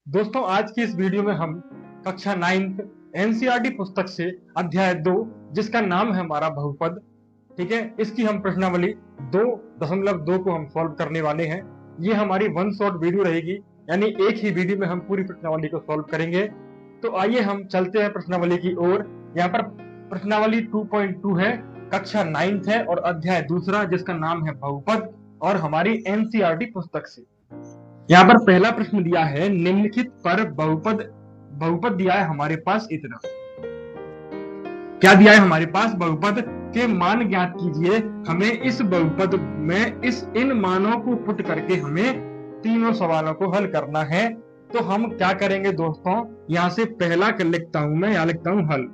दोस्तों आज की इस वीडियो में हम कक्षा 9th एनसीईआरटी पुस्तक से अध्याय 2 जिसका नाम है हमारा बहुपद, ठीक है, इसकी हम प्रश्नावली 2.2 को हम सॉल्व करने वाले हैं। ये हमारी वन शॉट वीडियो रहेगी, यानी एक ही वीडियो में हम पूरी प्रश्नावली को सॉल्व करेंगे। तो आइए हम चलते हैं प्रश्नावली की ओर। यहाँ पर प्रश्नावली 2.2 है, कक्षा 9th है और अध्याय दूसरा जिसका नाम है बहुपद और हमारी एनसीईआरटी पुस्तक से। यहाँ पर पहला प्रश्न दिया है, निम्नलिखित पर बहुपद बहुपद दिया है हमारे पास इतना। क्या दिया है हमारे पास? बहुपद के मान ज्ञात कीजिए। हमें इस बहुपद में इन मानों को पुट करके हमें तीनों सवालों को हल करना है। तो हम क्या करेंगे दोस्तों, यहां से पहला लिखता हूं मैं, यहां लिखता हूं हल।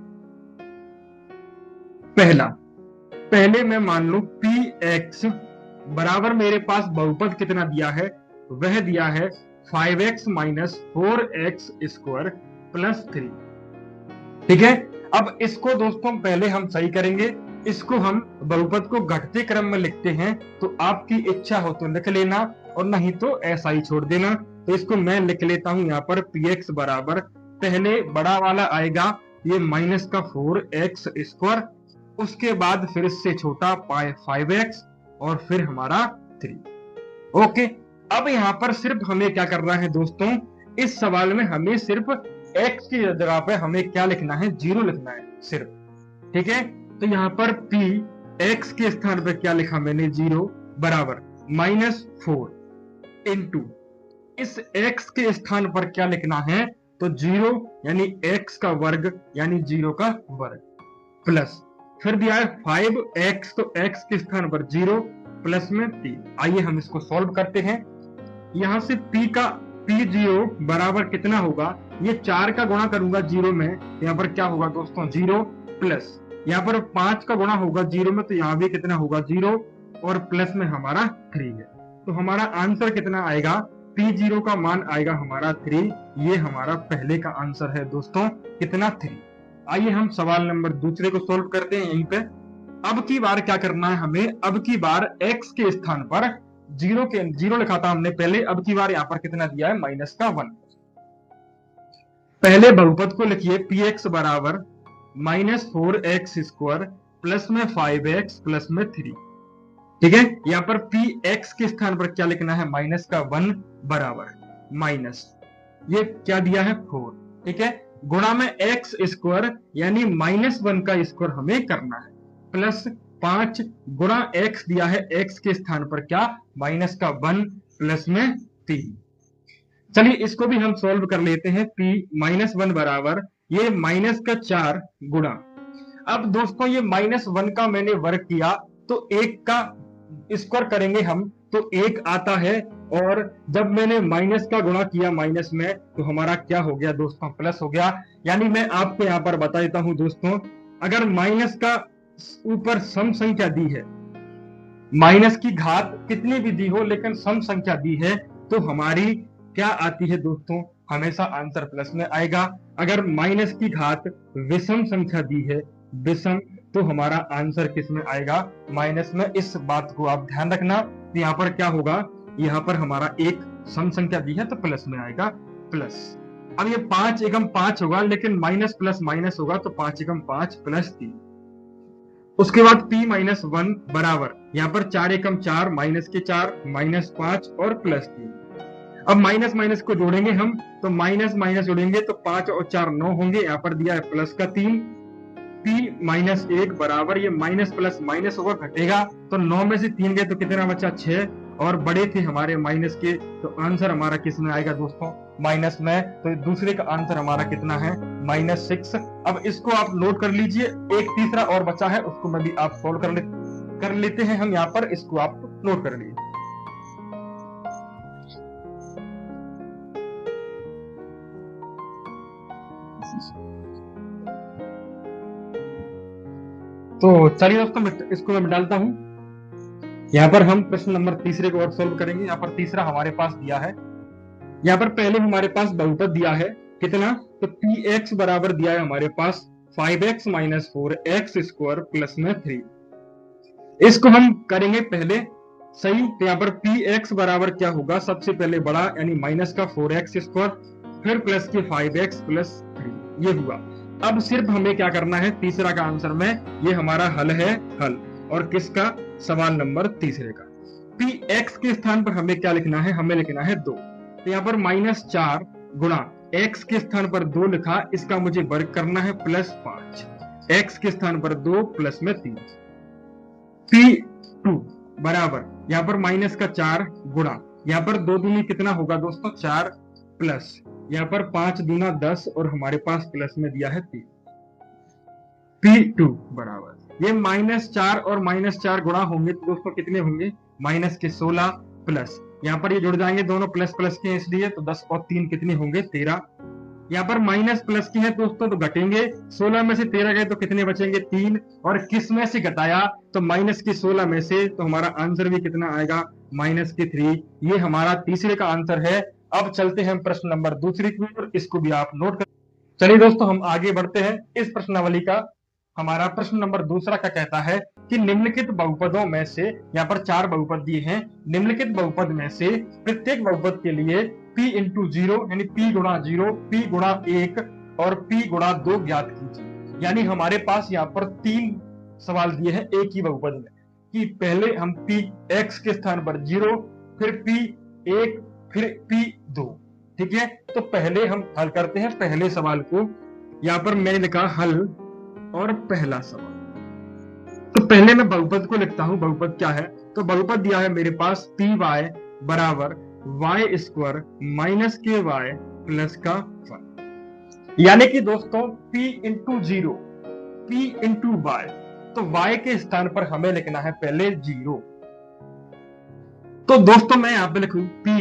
पहले मैं मान लू px बराबर मेरे पास बहुपद कितना दिया है, वह दिया है 5x minus 4x square plus 3। ठीक है, अब इसको दोस्तों पहले हम सही करेंगे। इसको हम बहुपद को घटते क्रम में लिखते हैं, तो आपकी इच्छा हो तो लिख लेना और नहीं तो ऐसा ही छोड़ देना। तो इसको मैं लिख लेता हूं यहाँ पर px बराबर, पहले बड़ा वाला आएगा ये माइनस का 4x स्क्वायर, उसके बाद फिर इससे छोटा 5x और फिर हमारा 3। ओके, अब यहाँ पर सिर्फ हमें क्या करना है दोस्तों, इस सवाल में हमें सिर्फ x की जगह पे हमें क्या लिखना है, 0 लिखना है सिर्फ। ठीक है, तो यहाँ पर p x के स्थान पर क्या लिखा मैंने, 0 बराबर -4 इंटू इस x के स्थान पर क्या लिखना है, तो 0 यानी x का वर्ग यानी 0 का वर्ग प्लस फिर दिया है 5x, तो x के स्थान पर 0 प्लस में 3। आइए हम इसको सॉल्व करते हैं। यहां से p0 बराबर कितना होगा, ये 4 का गुणा करूंगा 0 में, यहाँ पर क्या होगा दोस्तों 0 प्लस यहाँ पर 5 का गुणा होगा 0 में, तो यहाँ भी कितना होगा 0 और प्लस में हमारा 3 है। तो हमारा आंसर कितना आएगा, p0 का मान आएगा हमारा 3। ये हमारा पहले का आंसर है दोस्तों, कितना 3। आइए हम सवाल नंबर दूसरे को सॉल्व करते हैं। यहीं पे अब की बार क्या करना है हमें, अब की बार x के स्थान पर 0 लिखा था हमने पहले, अब की बार यहाँ पर कितना दिया है, -1। पहले बहुपद को लिखिए px बराबर -4x स्क्वायर प्लस में 5x प्लस में 3। ठीक है, यहाँ पर px के स्थान पर क्या लिखना है, -1 बराबर माइनस ये क्या दिया है 4। ठीक है, गुणा में x स्क्वायर यानी -1 का स्क्वायर हमें करना है, प्लस 5 गुणा x दिया है, x के स्थान पर क्या, -1 प्लस में 3। चलिए इसको भी हम सॉल्व कर लेते हैं। p-1 बराबर ये माइनस का 4 गुणा, अब दोस्तों ये -1 का मैंने वर्ग किया तो 1 का स्क्वायर करेंगे हम तो 1 आता है, और जब मैंने माइनस का गुणा किया माइनस में तो हमारा क्या हो गया दोस्तों, प्लस हो गया। यानी मैं आपको यहाँ पर बता देता हूं दोस्तों, अगर माइनस का ऊपर सम संख्या दी है, माइनस की घात कितनी भी दी हो लेकिन सम संख्या दी है, तो हमारी क्या आती है दोस्तों, हमेशा आंसर प्लस में आएगा। अगर माइनस की घात विषम संख्या दी है, विषम, तो हमारा आंसर किस में आएगा, माइनस में। इस बात को आप ध्यान रखना। तो यहाँ पर क्या होगा, यहाँ पर हमारा एक सम संख्या दी है तो प्लस में आएगा प्लस। अब ये 5 एकम 5 होगा, लेकिन माइनस प्लस माइनस होगा तो 5 एकम 5 प्लस 3। उसके बाद p-1 बराबर यहाँ पर 4 एकम 4 माइनस के 4 -5 और प्लस 3। अब माइनस माइनस को जोड़ेंगे हम, तो माइनस माइनस जोड़ेंगे तो 5 और 4 9 होंगे, यहाँ पर दिया है प्लस का 3। p-1 बराबर ये माइनस प्लस माइनस होगा, घटेगा तो 9 में से 3 गए तो कितना बचा, 6, और बड़े थे हमारे माइनस के, तो आंसर हमारा किस में आएगा दोस्तों, माइनस में। तो दूसरे का आंसर हमारा कितना है, -6। अब इसको आप नोट कर लीजिए। एक तीसरा और बचा है, उसको मैं भी आप सॉल्व कर लेते हैं हम यहाँ पर, इसको आप नोट कर लीजिए। तो चलिए दोस्तों इसको मैं डालता हूं। यहाँ पर हम प्रश्न नंबर तीसरे को और सोल्व करेंगे। यहाँ पर तीसरा हमारे पास दिया है, यहाँ पर पहले हमारे पास बहुपद दिया है कितना, तो px बराबर दिया है हमारे पास 5x minus 4x square plus में 3। इसको हम करेंगे पहले सही। तो यहाँ पर px बराबर क्या होगा, सबसे पहले बड़ा यानी माइनस का 4x स्क्वायर फिर प्लस के 5x प्लस 3, ये हुआ। अब सिर्फ हमें क्या करना है, तीसरा का आंसर में, ये हमारा हल है, हल। और किसका, सवाल नंबर तीसरे का। px के स्थान पर हमें क्या लिखना है, हमें लिखना है 2। तो यहाँ पर -4 गुणा x के स्थान पर 2 लिखा, इसका मुझे वर्ग करना है +5, x के स्थान पर 2 प्लस में 3। p2 बराबर यहाँ पर -4 गुणा, यहाँ पर 2 दूनी कितना होगा दोस्तों, 4 प्लस यहाँ पर 5 दूना 10 और हमारे पास प्लस में दिया है 3। p2 बराबर ये -4 और -4 गुणा होंगे तो दोस्तों कितने होंगे, माइनस के 16 प्लस यहाँ पर ये जुड़ जाएंगे दोनों प्लस प्लस के, इसलिए तो 10 और 3 कितने होंगे, 13। यहाँ पर माइनस प्लस के हैं दोस्तों तो घटेंगे, 16 में से 13 गए तो कितने बचेंगे, 3। और किस में से घटाया, तो माइनस के 16 में से, तो हमारा आंसर भी कितना आएगा, -3। ये हमारा तीसरे का आंसर है। अब चलते हैं प्रश्न नंबर दूसरे की ओर, इसको भी आप नोट कर। चलिए दोस्तों हम आगे बढ़ते हैं। इस प्रश्नावली का हमारा प्रश्न नंबर दूसरा का कहता है कि निम्नलिखित बहुपदों में से, यहाँ पर 4 बहुपद दिए हैं, निम्नलिखित बहुपद में से प्रत्येक बहुपद के लिए p इंटू 0 यानी p गुणा 0, p गुणा 1 और p गुणा 2 ज्ञात कीजिए। यानी हमारे पास यहाँ पर 3 सवाल दिए हैं एक ही बहुपद में, कि पहले हम px के स्थान पर 0, फिर p1, फिर p2, ठीक है। तो पहले हम हल करते हैं पहले सवाल को। यहाँ पर मैंने लिखा हल और पहला सवाल। तो पहले मैं बहुपद को लिखता हूं, बहुपद क्या है, तो बहुपद दिया है मेरे पास py बराबर y स्क्वायर माइनस के y प्लस का 1। यानी कि दोस्तों p into 0, p into y, तो y के स्थान पर हमें लिखना है पहले 0। तो दोस्तों मैं यहाँ पे लिखूं p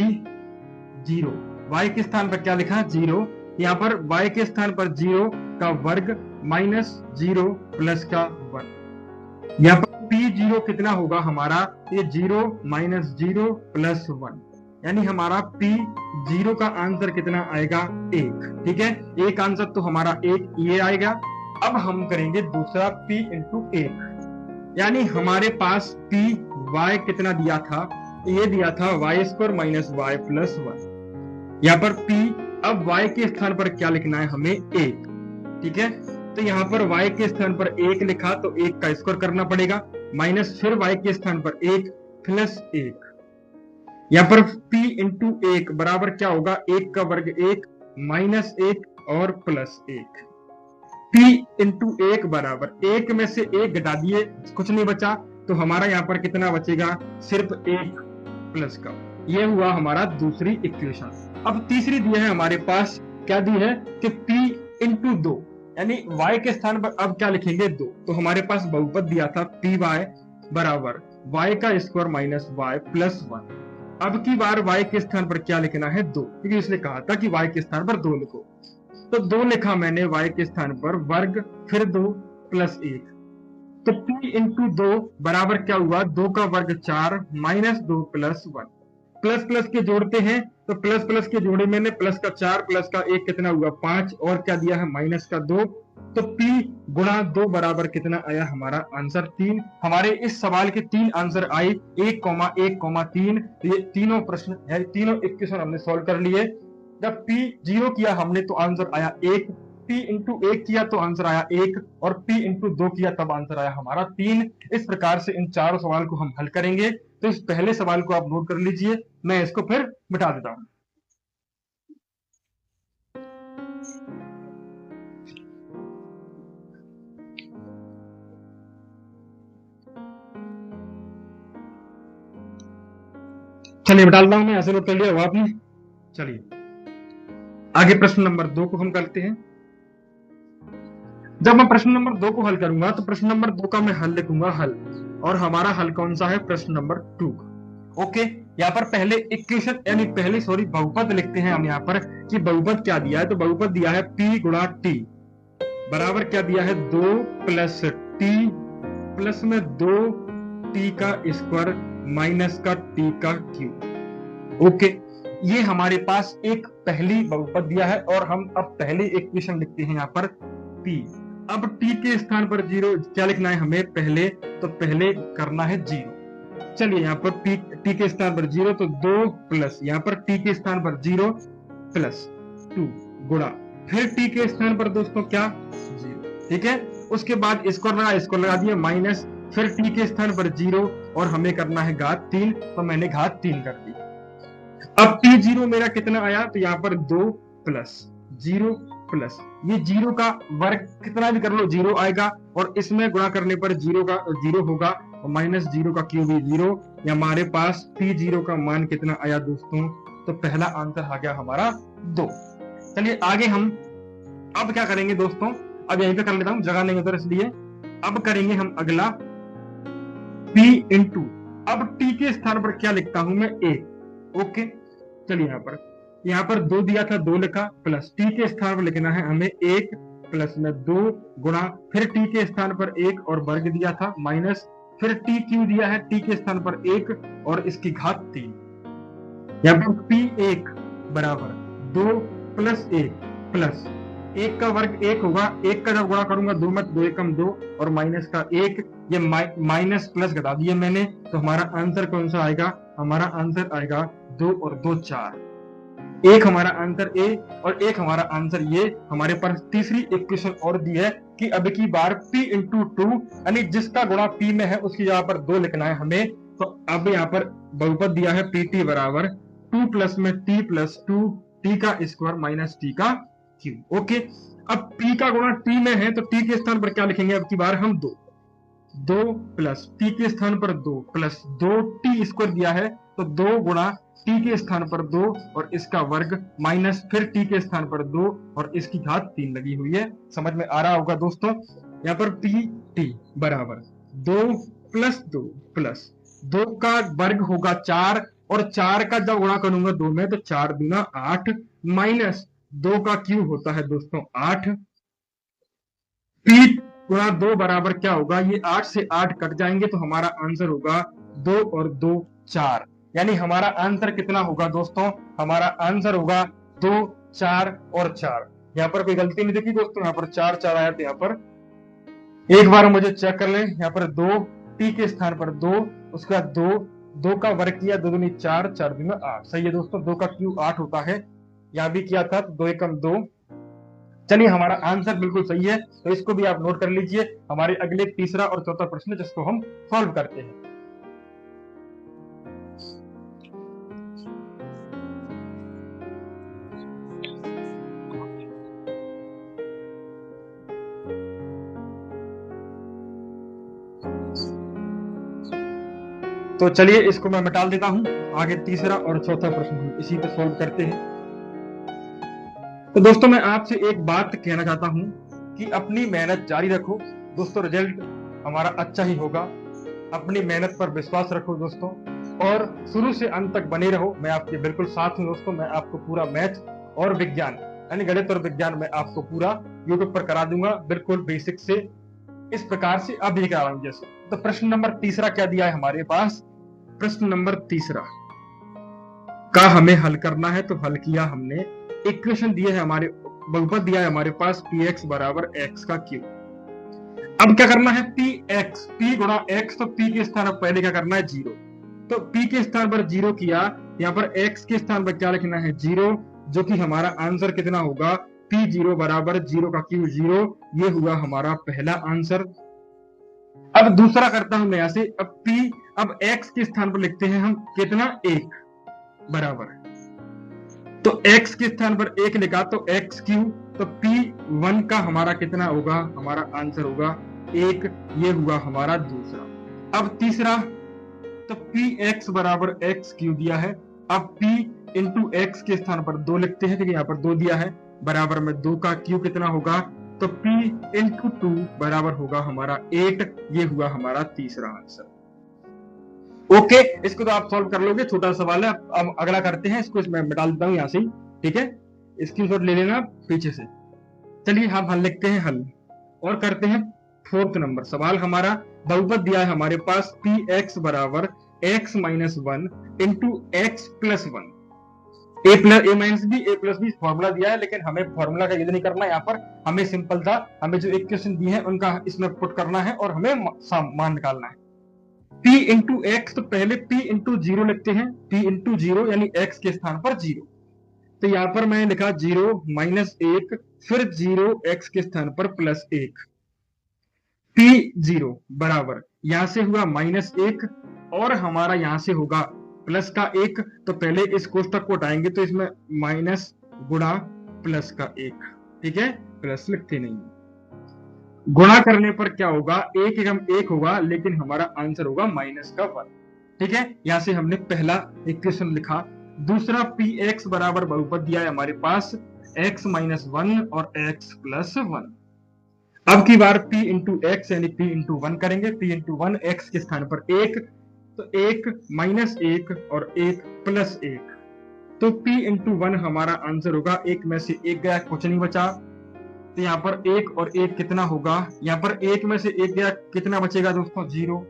0, y के स्थान पर क्या लिखा, 0। यहाँ पर y के स्थान पर 0 का वर्ग -0 प्लस का 1। यहाँ पर p0 कितना होगा हमारा, ये 0 - 0 प्लस 1, यानी हमारा p0 का आंसर कितना आएगा, 1। ठीक है, एक आंसर तो हमारा 1 ये आएगा। अब हम करेंगे दूसरा p इंटू 1, यानी हमारे पास py कितना दिया था, ये दिया था y square minus y plus 1। यहाँ पर p, अब y के स्थान पर क्या लिखना है हमें, 1। ठीक है, तो यहाँ पर y के स्थान पर 1 लिखा तो 1 का स्क्वायर करना पड़ेगा, माइनस फिर y के स्थान पर 1 प्लस 1। यहाँ पर p इंटू 1 बराबर क्या होगा, 1 का वर्ग 1 माइनस 1 और प्लस 1। p इंटू 1 बराबर 1 में से 1 घटा दिए, कुछ नहीं बचा, तो हमारा यहाँ पर कितना बचेगा, सिर्फ 1 प्लस का। ये हुआ हमारा दूसरी इक्वेशन। अब तीसरी दी है हमारे पास, क्या दी है कि p इंटू 2, यानी y के स्थान पर अब क्या लिखेंगे, 2। तो हमारे पास बहुपद दिया था py बराबर y का स्क्वायर माइनस y प्लस 1। अब की बार y के स्थान पर क्या लिखना है, 2, क्योंकि इसने कहा था कि y के स्थान पर 2 लिखो। तो 2 लिखा मैंने y के स्थान पर, वर्ग फिर 2 प्लस 1। तो p इंटू 2 बराबर क्या हुआ, 2 का वर्ग 4 माइनस 2 प्लस 1। प्लस प्लस के जोड़ते हैं, तो प्लस प्लस के जोड़े मैंने, प्लस का 4 प्लस का 1 कितना हुआ, 5, और क्या दिया है, माइनस का 2। तो p गुणा 2 बराबर कितना आया, हमारा आंसर 3। हमारे इस सवाल के 3 आंसर आए, 1,1,3। ये तीनों प्रश्न है, तीनों इक्वेशन हमने सॉल्व कर लिए। जब p 0 किया हमने तो आंसर आया 1, p इंटू 1 किया तो आंसर आया 1, और p इंटू 2 किया तब आंसर आया हमारा 3। इस प्रकार से इन चारों सवाल को हम हल करेंगे। तो इस पहले सवाल को आप नोट कर लीजिए, मैं इसको फिर मिटा देता हूं। चलिए मिटा देता हूं मैं, ऐसे नोट कर लिया हुआ आपने। चलिए आगे प्रश्न नंबर 2 को हम करते हैं। जब मैं प्रश्न नंबर 2 को हल करूंगा तो प्रश्न नंबर 2 का मैं हल लिखूंगा हल, और हमारा हल कौन सा है, प्रश्न नंबर 2 का। ओके, यहाँ पर पहले इक्वेशन यानी पहले बहुपद लिखते हैं हम यहाँ पर कि बहुपद क्या दिया है। तो बहुपद दिया है p गुणा t बराबर क्या दिया है, 2 प्लस t प्लस में 2 t का स्क्वायर माइनस का t का क्यूब। ओके, ये हमारे पास एक पहली बहुपद दिया है, और हम अब पहली इक्वेशन लिखते हैं यहाँ पर p। अब t के स्थान पर 0 क्या लिखना है हमें, पहले तो पहले करना है 0। चलिए यहाँ पर t के स्थान पर 0 तो 2 प्लस यहाँ पर t के स्थान पर 0 प्लस टू गुणा फिर टी के स्थान पर दोस्तों क्या 0, ठीक है। उसके बाद इसको लगा दिया माइनस, फिर टी के स्थान पर 0 और हमें करना है घात 3, तो मैंने घात 3 कर दी। अब t0 मेरा कितना आया, तो यहाँ पर 2 प्लस 0 प्लस ये 0 का वर्ग कितना भी कर लो 0 आएगा, और इसमें गुणा करने पर 0 होगा, और माइनस 0 का क्यूब 0। हमारे पास t0 का मान कितना आया दोस्तों, तो पहला आंसर आ गया हमारा 2। चलिए आगे हम अब क्या करेंगे दोस्तों, अब यहीं पे कर लेता हूं, जगह नहीं होता इसलिए अब करेंगे हम अगला p इंटू, अब t के स्थान पर क्या लिखता हूं मैं 1, ओके। चलिए यहाँ पर 2 दिया था 2 लिखा, प्लस t के स्थान पर लिखना है हमें 1 प्लस में 2 गुणा फिर t के स्थान पर 1 और वर्ग दिया था माइनस, फिर t क्यू दिया है t के स्थान पर 1 और इसकी घात 3। यहाँ पर p1 बराबर 2 प्लस 1 प्लस 1 का वर्ग 1 होगा, 1 का जब गुणा करूंगा 2 में 2 एकम 2 और माइनस का 1, ये माइनस प्लस घटा दिए मैंने, तो हमारा आंसर कौन सा आएगा, हमारा आंसर आएगा 2 और 2 4। एक हमारा आंसर ए और एक हमारा आंसर ये। हमारे पास तीसरी इक्वेशन और दी है कि अब की बार p इंटू 2 यानी जिसका गुणा p में है उसकी जगह पर 2 लिखना है हमें। तो अब यहाँ पर बहुपद दिया है pt बराबर 2 प्लस में t प्लस 2 t का स्क्वायर माइनस t का क्यूब, ओके। अब p का गुणा t में है तो t के स्थान पर क्या लिखेंगे अब की बार हम 2 प्लस t के स्थान पर 2 प्लस 2t स्क्वायर दिया है तो 2 गुणा t के स्थान पर 2 और इसका वर्ग माइनस फिर t के स्थान पर 2 और इसकी घात 3 लगी हुई है। समझ में आ रहा होगा दोस्तों। यहाँ पर pt बराबर 2 प्लस 2 का वर्ग होगा 4 और 4 का जब गुणा करूंगा 2 में तो 4 दूना 8 माइनस 2 का क्यूब होता है दोस्तों 8। p गुणा 2 बराबर क्या होगा, ये 8 से 8 कट जाएंगे तो हमारा आंसर होगा 2 और 2 4, यानी हमारा आंसर कितना होगा दोस्तों, हमारा आंसर होगा 2 4 और 4। यहाँ पर कोई गलती नहीं देखी दोस्तों, यहाँ पर 4 4 आया तो यहाँ पर एक बार मुझे चेक कर लें। यहाँ पर 2 t के स्थान पर 2 उसका 2 का वर्ग किया 2 दूनी 4 4 दूनी 8, सही है दोस्तों। 2 का क्यूब 8 होता है, यहाँ भी किया था 2 एकम 2। चलिए हमारा आंसर बिल्कुल सही है, तो इसको भी आप नोट कर लीजिए। हमारे अगले तीसरा और चौथा प्रश्न जिसको हम सॉल्व करते हैं। तो चलिए इसको मैं मिटा देता हूं, आगे तीसरा और चौथा प्रश्न हम इसी पे सॉल्व करते हैं। तो दोस्तों मैं आपसे एक बात कहना चाहता हूं कि अपनी मेहनत जारी रखो दोस्तों, रिजल्ट हमारा अच्छा ही होगा। अपनी मेहनत पर विश्वास रखो दोस्तों और शुरू से अंत तक बने रहो। मैं आपके बिल्कुल साथ हूं दोस्तों। मैं आपको पूरा मैथ और विज्ञान यानी गणित और विज्ञान मैं आपको पूरा यूट्यूब पर करा दूंगा, बिल्कुल बेसिक से इस प्रकार से अब भी करा रहा हूं जैसे। तो प्रश्न नंबर तीसरा क्या दिया है हमारे पास, प्रश्न नंबर तीसरा का हमें हल करना है। तो हल किया हमने, इक्वेशन दिए है हमारे, बहुपद दिया है हमारे पास px बराबर x का क्यूब। अब क्या करना है, p गुणा x, तो p के स्थान पर पहले क्या करना है 0, तो p के स्थान पर 0 किया, यहाँ पर x के स्थान पर क्या लिखना है 0, जो कि हमारा आंसर कितना होगा p0 बराबर 0 का क्यूब 0, ये हुआ हमारा पहला आंसर। अब दूसरा करता हूं मैं यहाँ से, अब x के स्थान पर लिखते हैं हम कितना 1 बराबर, तो x के स्थान पर 1 लिखा तो x क्यूब, तो p1 का हमारा कितना होगा, हमारा आंसर होगा 1, ये हुआ हमारा दूसरा। अब तीसरा, तो px बराबर x क्यूब दिया है, अब p इंटू x के स्थान पर 2 लिखते हैं क्योंकि यहाँ पर 2 दिया है, बराबर में 2 का क्यूब कितना होगा, तो p इंटू 2 बराबर होगा हमारा 8, ये हुआ हमारा तीसरा आंसर। ओके, इसको तो आप सॉल्व कर लोगे, छोटा सवाल है। अब अगला करते हैं, इसको मैं मिटा देता हूं यहाँ से, ठीक है, स्क्रीनशॉट ले लेना पीछे से। चलिए हम हल लिखते हैं हल और करते हैं फोर्थ नंबर सवाल। हमारा बहुपद दिया है हमारे पास px बराबर x minus 1 into x plus 1, a minus B a plus B formula दिया है, लेकिन हमें फॉर्मूला का यूज नहीं करना। यहाँ पर हमें सिंपल था, हमें जो इक्वेशन दी है उनका इसमें पुट करना है और हमें मान निकालना है। p इंटू एक्स, तो पहले p इंटू 0 लिखते हैं, p इंटू 0 यानी x के स्थान पर 0, तो यहाँ पर मैंने लिखा 0 माइनस 1, फिर 0 x के स्थान पर प्लस 1, P0 बराबर यहां से हुआ -1 और हमारा यहां से होगा प्लस का 1। तो पहले इस कोष्टक को हटाएंगे तो इसमें माइनस गुणा प्लस का 1, ठीक है, प्लस लिखते नहीं, गुणा करने पर क्या होगा, 1 एकम 1 होगा, लेकिन हमारा आंसर होगा -1, ठीक है। यहां से हमने पहला इक्वेशन लिखा। दूसरा px बराबर बहुपद दिया है हमारे पास x माइनस 1 और x प्लस 1। अब की बार p इंटू एक्स यानी p इंटू 1 करेंगे। p इंटू 1 x के स्थान पर 1, तो 1 माइनस 1 और 1 प्लस 1, तो p इंटू 1 हमारा आंसर होगा। 1 में से 1 गया, कुछ नहीं बचा, तो यहाँ पर 1 और 1 कितना होगा, यहाँ पर 1 में से 1 गया, कितना बचेगा दोस्तों, 0,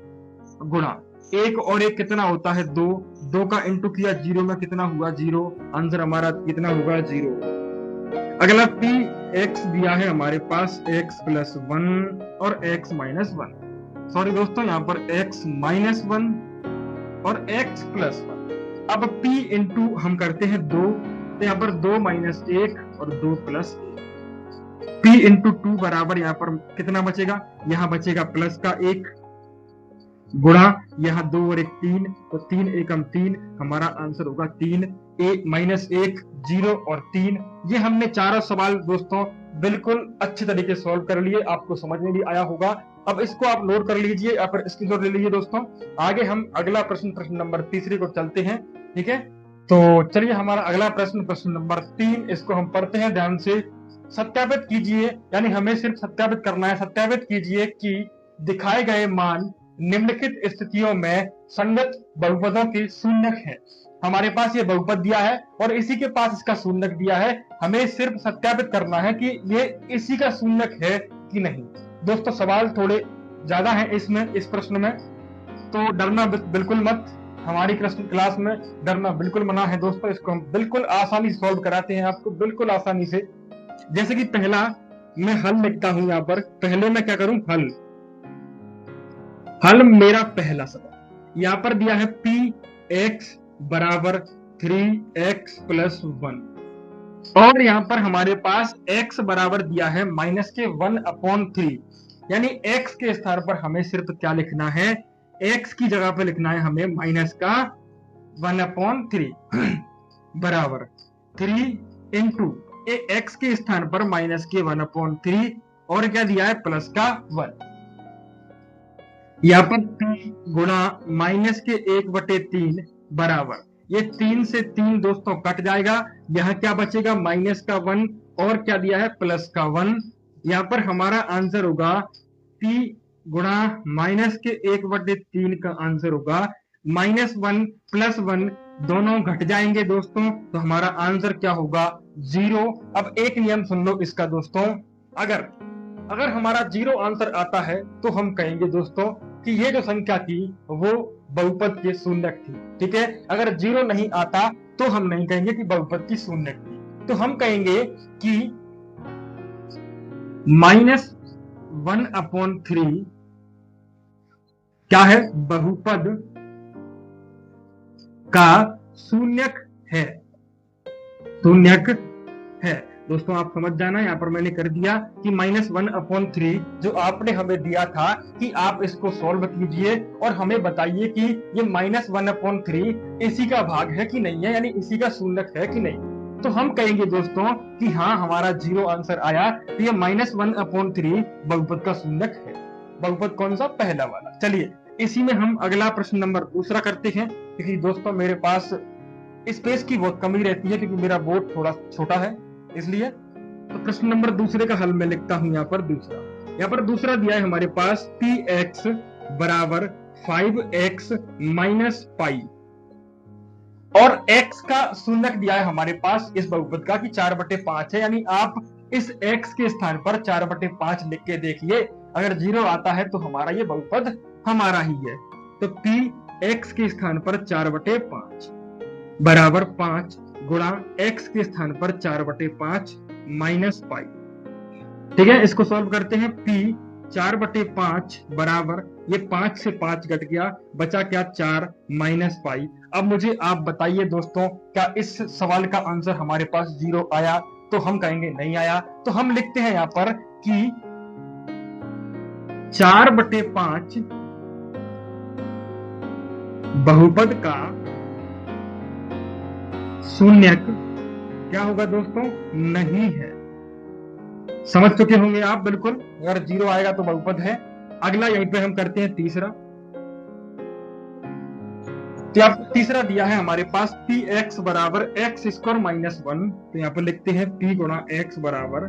गुणा 1 और 1 कितना होता है, 2, 2 का इंटू किया 0 में कितना हुआ, 0, आंसर हमारा कितना होगा, 0। अगला p x दिया है हमारे पास x प्लस 1 और x माइनस 1, सॉरी दोस्तों यहाँ पर x माइनस 1 और x प्लस 1। अब p इंटू हम करते हैं 2, तो यहाँ पर 2 माइनस 1 और 2 प्लस 1, p इंटू 2 बराबर यहाँ पर कितना बचेगा, यहाँ बचेगा प्लस का 1, गुणा यहाँ 2 और 1 3, तो 3 एकम 3, हमारा आंसर होगा 3, माइनस 1, 0 और 3। ये हमने चारों सवाल दोस्तों बिल्कुल अच्छे तरीके से सॉल्व कर लिए, आपको समझ में भी आया होगा। अब इसको आप नोट कर लीजिए या फिर स्क्रीनशॉट ले लीजिए दोस्तों। आगे हम अगला प्रश्न नंबर 3 को चलते हैं, ठीक है। तो चलिए हमारा अगला प्रश्न नंबर 3, इसको हम पढ़ते हैं ध्यान से। सत्यापित कीजिए, यानी हमें सिर्फ सत्यापित करना है, सत्यापित कीजिए कि दिखाए गए मान निम्नलिखित स्थितियों में संगत बहुपदों के शून्यक है। हमारे पास ये बहुपद दिया है और इसी के पास इसका शून्यक दिया है, हमें सिर्फ सत्यापित करना है कि ये इसी का शून्यक है कि नहीं। दोस्तों सवाल थोड़े ज्यादा हैं इसमें, इस प्रश्न में, तो डरना बिल्कुल मत, हमारी क्लास में डरना बिल्कुल मना है दोस्तों। इसको हम बिल्कुल आसानी से सॉल्व कराते हैं आपको, बिल्कुल आसानी से। जैसे कि पहला मैं हल लिखता हूं, यहाँ पर पहले मैं क्या करूं, हल मेरा पहला सवाल यहाँ पर दिया है px बराबर 3x प्लस 1 और यहाँ पर हमारे पास x बराबर दिया है -1/3, यानी x के स्थान पर हमें सिर्फ क्या लिखना है, x की जगह पर लिखना है हमें -1/3 बराबर 3 इंटू x के स्थान पर -1/3 और क्या दिया है, प्लस का 1। यहाँ पर p गुणा -1/3 बराबर, ये 3 से 3 दोस्तों कट जाएगा, यहाँ क्या बचेगा, माइनस का 1 और क्या दिया है, प्लस का 1। यहाँ पर हमारा आंसर होगा p गुणा -1/3 का आंसर होगा -1 प्लस 1, दोनों घट जाएंगे दोस्तों, तो हमारा आंसर क्या होगा, 0। अब एक नियम सुन लो इसका दोस्तों, अगर हमारा 0 आंसर आता है तो हम कहेंगे दोस्तों कि ये जो संख्या थी वो बहुपद के शून्यक थी, ठीक है। अगर 0 नहीं आता तो हम नहीं कहेंगे कि बहुपद की शून्यक थी, तो हम कहेंगे कि -1/3 क्या है, बहुपद का शून्यक है, दोस्तों आप समझ जाना। यहाँ पर मैंने कर दिया कि -1/3 जो आपने हमें दिया था कि आप इसको सॉल्व कीजिए और हमें बताइए कि ये -1/3 इसी का भाग है कि नहीं है, यानी इसी का शून्यक है कि नहीं। तो हम कहेंगे दोस्तों कि हाँ, हमारा 0 आंसर आया, तो ये -1/3 बहुपद का शून्यक है। बहुपद कौन सा, पहला वाला। चलिए इसी में हम अगला प्रश्न नंबर 2 करते हैं, क्योंकि दोस्तों मेरे पास स्पेस की बहुत कमी रहती है, क्योंकि मेरा बोर्ड थोड़ा छोटा है इसलिए। तो प्रश्न नंबर 2 का हल मैं लिखता हूं यहाँ पर दूसरा दिया है हमारे पास px बराबर 5x माइनस पाई और x का शून्यक दिया है हमारे पास इस बहुपद का कि 4/5 है, यानी आप इस x के स्थान पर 4/5 लिख के देखिए, अगर 0 आता है तो हमारा ये बहुपद हमारा ही है। तो px के स्थान पर 4/5 बराबर 5 गुणा x के स्थान पर 4/5 माइनस पाई, ठीक है। इसको सॉल्व करते हैं, p 4/5 बराबर, ये 5 से 5 घट गया, बचा क्या 4 माइनस पाई। अब मुझे आप बताइए दोस्तों, क्या इस सवाल का आंसर हमारे पास 0 आया? तो हम कहेंगे नहीं आया। तो हम लिखते हैं यहां पर कि 4/5 बहुपद का शून्यक क्या होगा दोस्तों? नहीं है। समझ चुके होंगे आप बिल्कुल, अगर 0 आएगा तो बहुपद है। अगला यहीं पे हम करते हैं तीसरा। तो यहाँ पर तीसरा दिया है हमारे पास पी एक्स बराबर एक्स स्क्वायर माइनस 1। तो यहाँ पर लिखते हैं पी गुणा एक्स बराबर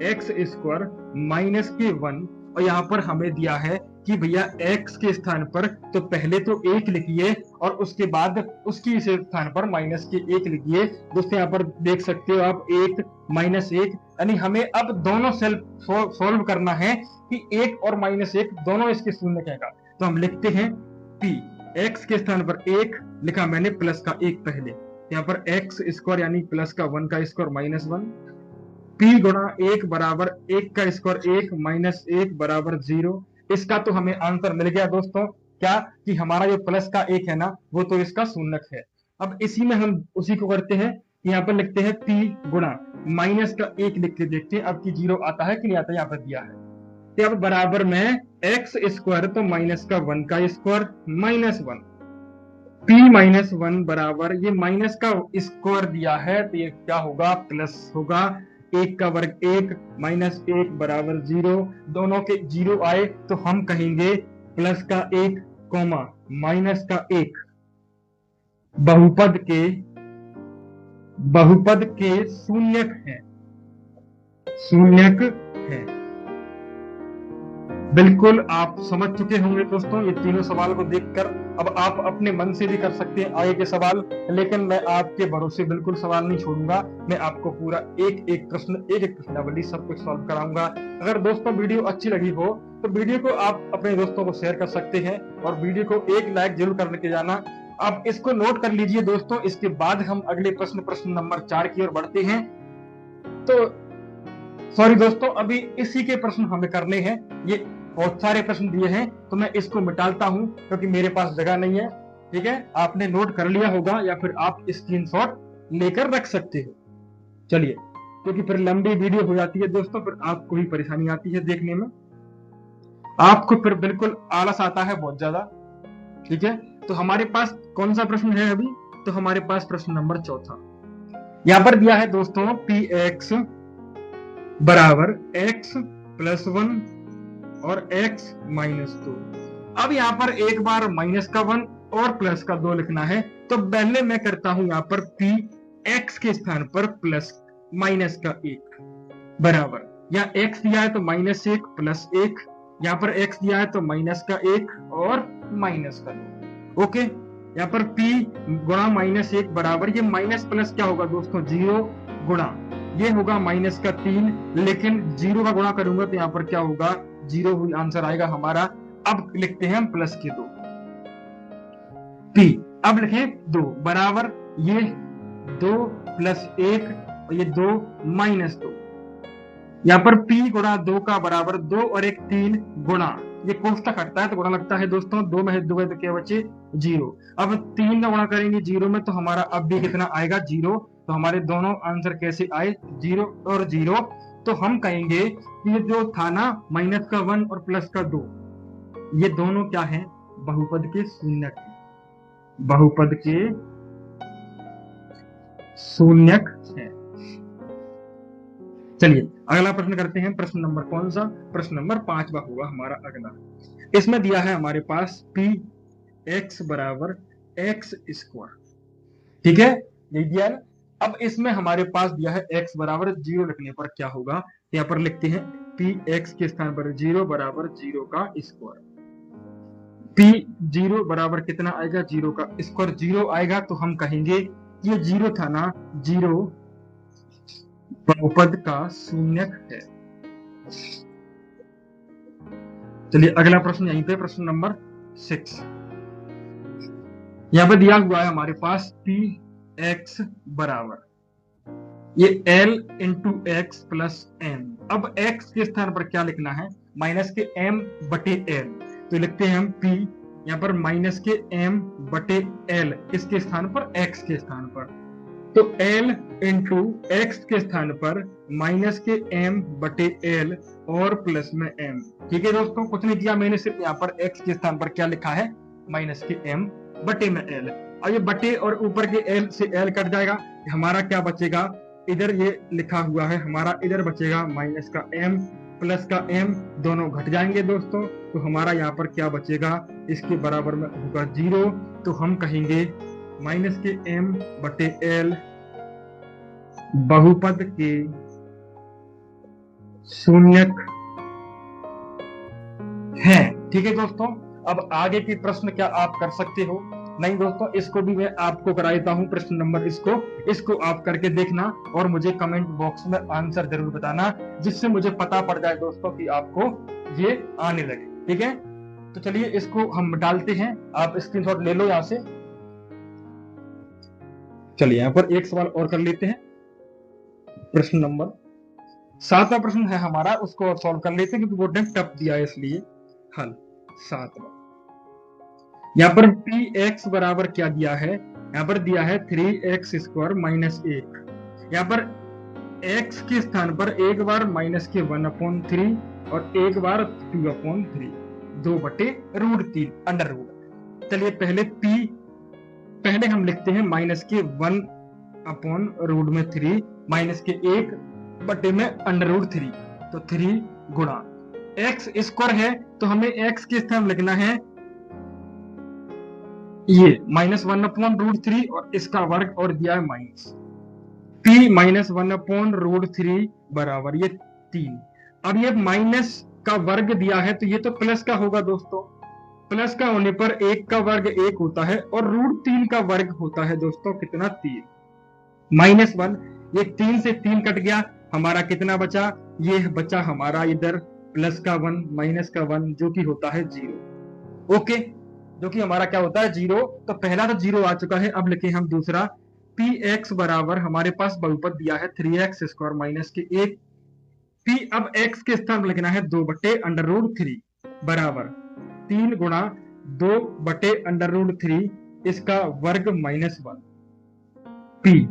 एक्स स्क्वायर माइनस के 1। और यहाँ पर हमें दिया है कि भैया x के स्थान पर तो पहले तो 1 लिखिए और उसके बाद उसकी स्थान पर माइनस के 1 लिखिए। दोस्तों यहाँ पर देख सकते हो आप 1 माइनस 1, यानी हमें अब दोनों सॉल्व करना है कि 1 और माइनस 1 दोनों इसके शून्य कहेगा। तो हम लिखते हैं p x के स्थान पर 1 लिखा मैंने, प्लस का 1 पहले, यहाँ पर x स्क्वायर यानी प्लस का 1 का स्क्वायर माइनस 1, p गुणा 1 बराबर 1 का स्क्वायर 1 माइनस 1 बराबर 0। इसका तो हमें आंसर मिल गया दोस्तों, क्या कि हमारा जो प्लस का 1 है ना वो तो इसका शून्यक है। अब इसी में हम उसी को करते हैं, यहाँ पर लिखते हैं p गुणा माइनस का 1 लिख के देखते हैं अब की 0 आता है कि नहीं आता। यहाँ पर दिया है तो अब बराबर में एक्स स्क्वायर तो माइनस का 1 का स्क्वायर माइनस 1, p माइनस 1 बराबर ये माइनस का स्क्वायर दिया है तो ये क्या होगा? प्लस होगा। 1 का वर्ग 1 माइनस 1 बराबर 0, दोनों के 0 आए तो हम कहेंगे प्लस का 1 कॉमा माइनस का 1 बहुपद के शून्यक है, शून्यक है। बिल्कुल आप समझ चुके होंगे दोस्तों ये तीनों सवाल को देखकर। अब आप अपने मन से भी कर सकते हैं आगे के सवाल, लेकिन मैं आपके भरोसे बिल्कुल सवाल नहीं छोड़ूंगा। मैं आपको पूरा एक एक प्रश्नावली सब कुछ सॉल्व कराऊंगा। अगर दोस्तों वीडियो अच्छी लगी हो तो वीडियो को आप अपने दोस्तों को शेयर कर सकते हैं और वीडियो को 1 लाइक जरूर करने के जाना। आप इसको नोट कर लीजिए दोस्तों। इसके बाद हम अगले प्रश्न नंबर 4 की ओर बढ़ते हैं। तो सॉरी दोस्तों, अभी इसी के प्रश्न हमें करने हैं। ये बहुत सारे प्रश्न दिए हैं तो मैं इसको मिटाता हूं क्योंकि मेरे पास जगह नहीं है। ठीक है, आपने नोट कर लिया होगा या फिर आप स्क्रीनशॉट लेकर रख सकते हो। चलिए, क्योंकि फिर लंबी वीडियो हो जाती है दोस्तों, फिर आपको ही परेशानी आती है देखने में, आपको फिर बिल्कुल आलस आता है बहुत ज्यादा। ठीक है, तो हमारे पास कौन सा प्रश्न है अभी? तो हमारे पास प्रश्न नंबर 4 यहां पर दिया है दोस्तों पी एक्स बराबर x प्लस 1 और x माइनस 2। अब यहाँ पर एक बार माइनस का 1 और प्लस का 2 लिखना है। तो पहले मैं करता हूं यहाँ पर p x के स्थान पर प्लस माइनस का 1 बराबर, यहाँ x दिया है तो माइनस 1 प्लस 1, यहाँ पर x दिया है तो माइनस का 1 और माइनस का 2। ओके, यहाँ पर p गुणा माइनस 1 बराबर, ये माइनस प्लस क्या होगा दोस्तों? 0 गुणा ये होगा माइनस का 3, लेकिन 0 का गुणा करूंगा तो यहाँ पर क्या होगा? 0 आंसर आएगा हमारा। अब लिखते हैं हम प्लस के 2 p, अब लिखें 2 बराबर ये 2 प्लस 1 और ये 2 माइनस 2। यहाँ पर p गुणा 2 का बराबर 2 और 1 3 गुणा, ये कोष्टक हटता है तो गुणा लगता है दोस्तों, 2 में 2 तो क्या बचे? 0। अब 3 का गुणा करेंगे 0 में तो हमारा अब भी कितना आएगा? 0। तो हमारे दोनों आंसर कैसे आए? 0 और 0। तो हम कहेंगे कि ये जो था ना माइनस का 1 और प्लस का 2, ये दोनों क्या है? बहुपद के शून्यक, बहुपद के शून्यक है। चलिए अगला प्रश्न करते हैं। प्रश्न नंबर कौन सा? प्रश्न नंबर 5वां होगा हमारा अगला। इसमें दिया है हमारे पास p x बराबर x स्क्वायर। ठीक है, ये दिया है। अब इसमें हमारे पास दिया है x बराबर 0 लिखने पर क्या होगा? यहाँ पर लिखते हैं p x के स्थान पर 0 बराबर 0 का स्क्वायर। p 0 बराबर कितना आएगा? 0 का स्क्वायर 0 आएगा तो हम कहेंगे ये 0 था ना, 0 बहुपद का शून्यक है। चलिए अगला प्रश्न यहीं पे, प्रश्न नंबर 6। यहाँ पे दिया हुआ है हमारे पास p x बराबर ये l into x plus M. अब x के स्थान पर क्या लिखना है, माइनस के m बटे l, तो लिखते हैं हम p यहाँ पर माइनस के m बटे l, किसके स्थान पर, x के स्थान पर। तो l इंटू एक्स के स्थान पर माइनस के m बटे l और प्लस में m। ठीक है दोस्तों, कुछ नहीं किया मैंने, सिर्फ यहाँ पर x के स्थान पर क्या लिखा है, माइनस के m बटे में l। अब ये बटे और ऊपर के l से l कट जाएगा, हमारा क्या बचेगा, इधर ये लिखा हुआ है हमारा, इधर बचेगा माइनस का m प्लस का m, दोनों घट जाएंगे दोस्तों, तो हमारा यहाँ पर क्या बचेगा, इसके बराबर में होगा 0। तो हम कहेंगे माइनस के m बटे l बहुपद के शून्यक है। ठीक है दोस्तों, अब आगे की प्रश्न क्या आप कर सकते हो, नहीं दोस्तों, इसको भी मैं आपको करा देता हूं प्रश्न नंबर, इसको आप करके देखना और मुझे कमेंट बॉक्स में आंसर जरूर बताना, जिससे मुझे पता पड़ जाए दोस्तों कि आपको ये आने लगे। ठीक है, तो चलिए इसको हम डालते हैं, आप स्क्रीनशॉट ले लो यहां से। चलिए यहाँ पर एक सवाल और कर लेते हैं, प्रश्न नंबर 7वां प्रश्न है हमारा, उसको और सॉल्व कर लेते हैं क्योंकि वो टफ दिया है, इसलिए हल 7वां। यहाँ पर px बराबर क्या दिया है, यहाँ पर दिया है 3x स्क्वायर माइनस 1। यहाँ पर x के स्थान पर एक बार माइनस के 1/3 और एक बार 2/3, 2/√3 अंडर रूट। चलिए पहले हम लिखते हैं माइनस के 1/√3 माइनस के 1 में अंडर√3, तो 3 गुणा x स्क्वायर है, तो हमें x के स्थान लिखना है ये -1/√3 और इसका वर्ग और दिया है माइनस p माइनस 1/√3 बराबर ये 3। अब ये माइनस का वर्ग दिया है तो ये तो प्लस का होगा दोस्तों, प्लस का होने पर 1 का वर्ग 1 होता है और √3 का वर्ग होता है दोस्तों कितना, 3 -1, ये 3 से 3 कट गया, हमारा कितना बचा, ये बचा हमारा इधर प्लस का 1 माइनस का 1 जो कि होता है 0। ओके, जो कि हमारा क्या होता है 0। तो पहला तो 0 आ चुका है, अब लिखे हम दूसरा, px बराबर हमारे पास बहुपद दिया है 3x स्क्वायर माइनस के 1, p अब x के स्थान पर लिखना है 2/√3 बराबर 3 गुणा 2/√3 इसका वर्ग -1, p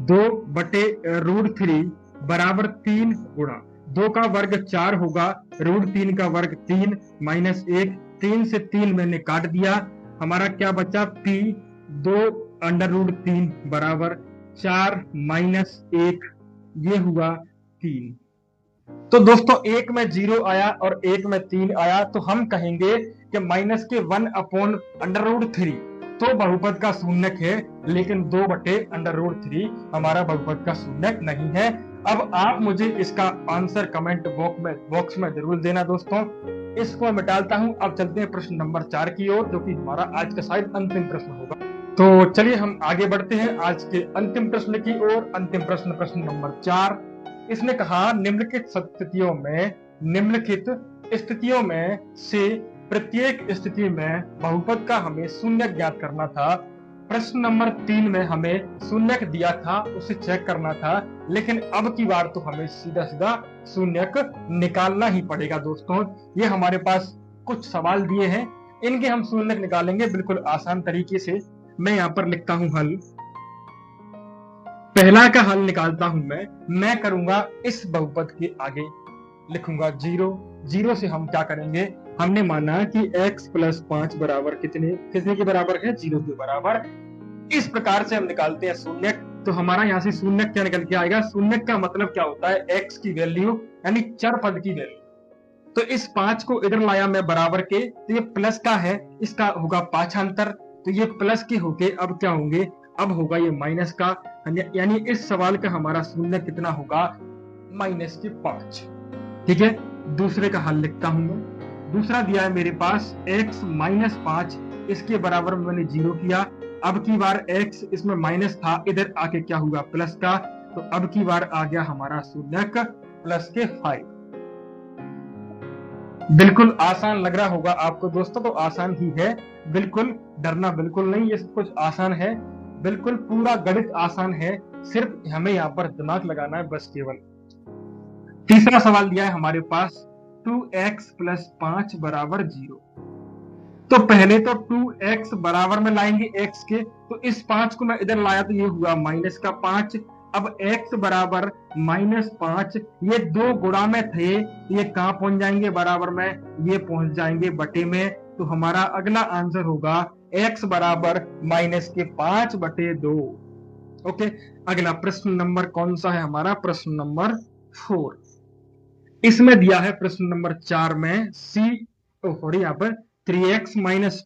2/√3 बराबर 3 गुणा 2 का वर्ग 4 होगा, √3 का वर्ग 3 माइनस 1, 3 से 3 मैंने काट दिया, हमारा क्या बचा, p 2/√3 बराबर 4 माइनस 1, ये हुआ 3। तो दोस्तों एक में 0 आया और एक में 3 आया, तो हम कहेंगे कि माइनस के 1/√3 तो बहुपद का शून्यक है, लेकिन 2/√3 हमारा बहुपद का शून्यक नहीं है। अब आप मुझे इसका आंसर कमेंट बॉक्स में जरूर देना दोस्तों। इसको मैं डालता हूं, अब चलते हैं प्रश्न नंबर 4 की ओर, जो कि हमारा आज का शायद अंतिम प्रश्न होगा। तो चलिए हम आगे बढ़ते हैं आज के अंतिम प्रश्न की ओर। अंतिम प्रश्न नंबर 4, इसने कहा निम्नलिखित स्थितियों में से प्रत्येक स्थिति में बहुपद का हमें शून्यक ज्ञात करना था। प्रश्न नंबर 3 में हमें शून्यक दिया था, उसे चेक करना था, लेकिन अब की बार तो हमें सीधा सीधा शून्यक निकालना ही पड़ेगा दोस्तों। ये हमारे पास कुछ सवाल दिए हैं, इनके हम शून्यक निकालेंगे बिल्कुल आसान तरीके से। मैं यहाँ पर लिखता हूं हल, पहला का हल निकालता हूं मैं करूंगा इस बहुपद के आगे लिखूंगा 0 से हम क्या करेंगे, हमने माना कि x + 5 बराबर कितने के बराबर है, 0 के बराबर। इस प्रकार से हम निकालते हैं शून्यक, तो हमारा यहाँ से शून्यक क्या निकल के आएगा, शून्यक का मतलब क्या होता है, x की वैल्यू यानी चर पद की वैल्यू। तो इस 5 को इधर लाया मैं बराबर के, तो ये प्लस का है, इसका होगा पांचांतर, तो ये प्लस के होके अब क्या होंगे, अब होगा ये माइनस का, यानी इस सवाल का हमारा शून्य कितना होगा, -5। ठीक है, दूसरे का हल लिखता हूं मैं। दूसरा दिया है मेरे पास x - 5, इसके बराबर मैंने 0 किया। अब की बार x इसमें माइनस था, इधर आके क्या हुआ प्लस का, तो अब की बार आ गया हमारा शून्यक प्लस के 5। बिल्कुल आसान लग रहा होगा आपको दोस्तों, तो आसान ही है, बिल्कुल डरना बिल्कुल नहीं, ये कुछ आसान है। बिल्कुल पूरा गणित आसान है, सिर्फ हमें यहाँ पर दिमाग लगाना है बस केवल। तीसरा सवाल दिया है हमारे पास 2x प्लस 5 बराबर 0। तो पहले तो 2x बराबर में लाएंगे x के, तो इस 5 को मैं इधर लाया तो ये हुआ माइनस का 5। अब x बराबर -5, ये दो गुणा में थे, ये कहां पहुंच जाएंगे बराबर में, ये पहुंच जाएंगे बटे में। तो हमारा अगला आंसर होगा x बराबर -5/2। ओके, अगला प्रश्न नंबर कौन सा है हमारा, प्रश्न नंबर 4। इसमें दिया है प्रश्न नंबर 4 में सॉरी यहाँ पर 3x माइनस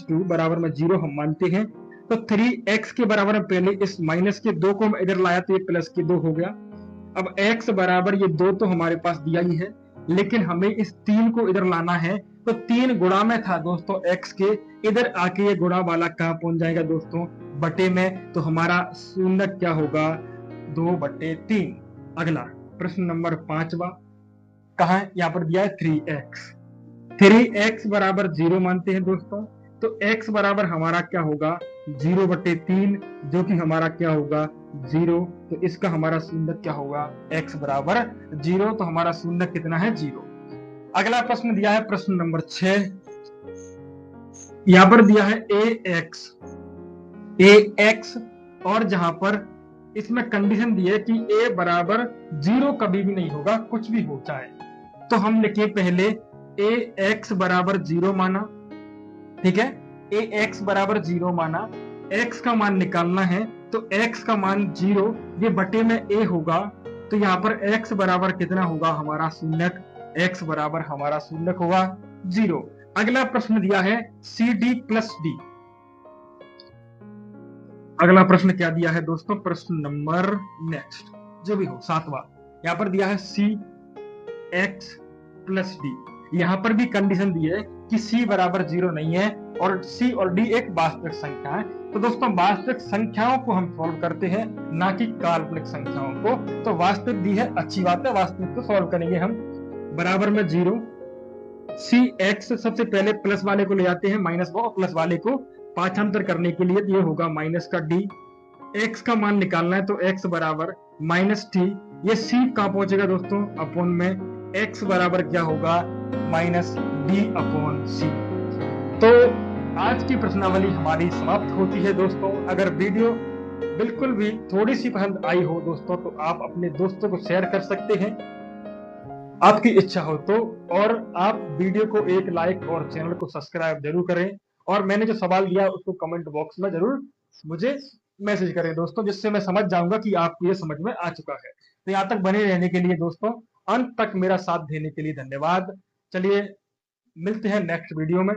टू बराबर में 0 हम मानते हैं। तो 3x के बराबर में पहले इस माइनस के 2 को मैं इधर लाया तो ये प्लस के 2 हो गया। अब x बराबर ये 2 तो हमारे पास दिया ही है, लेकिन हमें इस 3 को इधर लाना है। तो 3 गुणा में था दोस्तों x के, इधर आके ये गुणा वाला कहां पहुंच जाएगा दोस्तों, बटे में। तो हमारा शून्य क्या होगा, 2/3। अगला प्रश्न नंबर 5वां, कहा है यहाँ पर दिया है 3x बराबर 0 मानते हैं दोस्तों। तो x बराबर हमारा क्या होगा 0/3, जो कि हमारा क्या होगा 0। तो इसका हमारा शून्य क्या होगा, x बराबर 0। तो हमारा शून्य कितना है, 0। अगला प्रश्न दिया है प्रश्न नंबर 6। यहाँ पर दिया है ax, और जहां पर इसमें कंडीशन दी है कि a बराबर 0 कभी भी नहीं होगा, कुछ भी हो जाए। तो हम लिखे पहले ax बराबर 0 माना, ठीक है, ax बराबर 0 माना। x का मान निकालना है, तो x का मान 0, ये बटे में a होगा। तो यहाँ पर x बराबर कितना होगा हमारा शून्य, x बराबर हमारा शून्य होगा 0। अगला प्रश्न दिया है cd प्लस d। अगला प्रश्न क्या दिया है दोस्तों, प्रश्न नंबर नेक्स्ट जो भी हो 7वां, यहाँ पर दिया है cx प्लस d। यहाँ पर भी कंडीशन दी है कि c बराबर 0 नहीं है, और c और d एक वास्तविक संख्या है। तो दोस्तों वास्तविक संख्याओं को हम सॉल्व करते हैं, ना कि काल्पनिक संख्याओं को। तो वास्तविक दी है, अच्छी बात है, वास्तविक को सॉल्व करेंगे हम। बराबर में 0, cx सबसे पहले प्लस वाले को ले जाते हैं, माइनस को प्लस वाले को पाठांतर करने के लिए, ये होगा माइनस का d। x का मान निकालना है, तो x बराबर -t, ये c कहां पहुंचेगा दोस्तों, अपॉन में, x बराबर क्या होगा -d/c। तो आज की प्रश्नावली हमारी समाप्त होती है दोस्तों। अगर वीडियो बिल्कुल भी थोड़ी सी पसंद आई हो दोस्तों, तो आप अपने दोस्तों को शेयर कर सकते हैं, आपकी इच्छा हो तो। और आप वीडियो को एक लाइक और चैनल को सब्सक्राइब जरूर करें, और मैंने जो सवाल दिया उसको कमेंट बॉक्स में जरूर मुझे मैसेज करें दोस्तों, जिससे मैं समझ जाऊंगा कि आपको ये समझ में आ चुका है। तो यहाँ तक बने रहने के लिए दोस्तों, अंत तक मेरा साथ देने के लिए धन्यवाद। चलिए मिलते हैं नेक्स्ट वीडियो में।